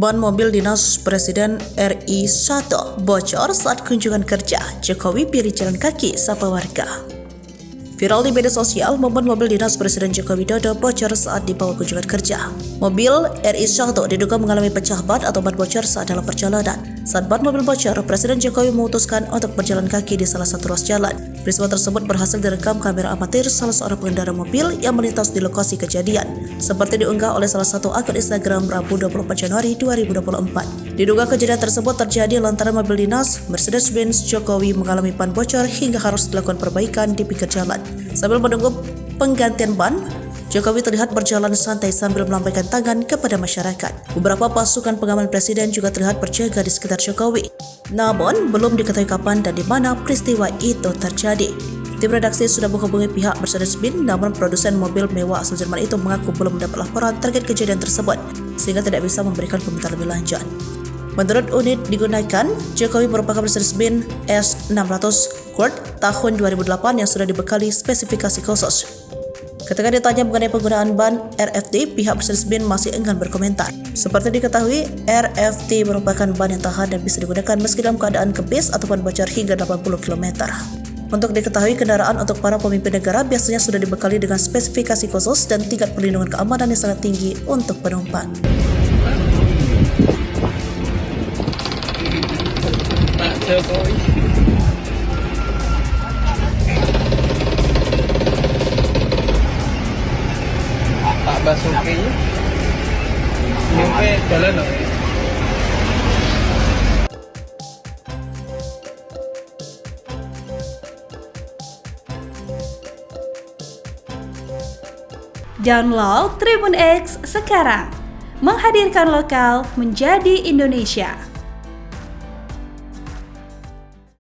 Ban mobil dinas Presiden RI 1 bocor saat kunjungan kerja. Jokowi pilih jalan kaki sapa warga. Viral di media sosial, ban mobil dinas Presiden Joko Widodo bocor saat dibawa kunjungan kerja. Mobil RI 1 diduga mengalami pecah ban atau ban bocor saat dalam perjalanan. Saat ban mobil bocor, Presiden Jokowi memutuskan untuk berjalan kaki di salah satu ruas jalan. Peristiwa tersebut berhasil direkam kamera amatir salah seorang pengendara mobil yang melintas di lokasi kejadian. Seperti diunggah oleh salah satu akun Instagram Rabu 24 Januari 2024. Diduga kejadian tersebut terjadi lantaran mobil dinas Mercedes-Benz Jokowi mengalami ban bocor hingga harus dilakukan perbaikan di pinggir jalan. Sambil menunggu penggantian ban, Jokowi terlihat berjalan santai sambil melambaikan tangan kepada masyarakat. Beberapa pasukan pengaman Presiden juga terlihat berjaga di sekitar Jokowi. Namun, belum diketahui kapan dan di mana peristiwa itu terjadi. Tim redaksi sudah menghubungi pihak Mercedes-Benz, namun produsen mobil mewah asal Jerman itu mengaku belum mendapat laporan terkait kejadian tersebut, sehingga tidak bisa memberikan komentar lebih lanjut. Menurut unit digunakan, Jokowi merupakan Mercedes-Benz S600 Court tahun 2008 yang sudah dibekali spesifikasi khusus. Ketika ditanya mengenai penggunaan ban RFT, pihak Mercedes-Benz masih enggan berkomentar. Seperti diketahui, RFT merupakan ban yang tahan dan bisa digunakan meski dalam keadaan kempis ataupun bocor hingga 80 km. Untuk diketahui, kendaraan untuk para pemimpin negara biasanya sudah dibekali dengan spesifikasi khusus dan tingkat perlindungan keamanan yang sangat tinggi untuk penumpang. Pak Jokowi. Pak Basuki. Nyupe jalan loh. Download Tribun X sekarang, menghadirkan lokal menjadi Indonesia.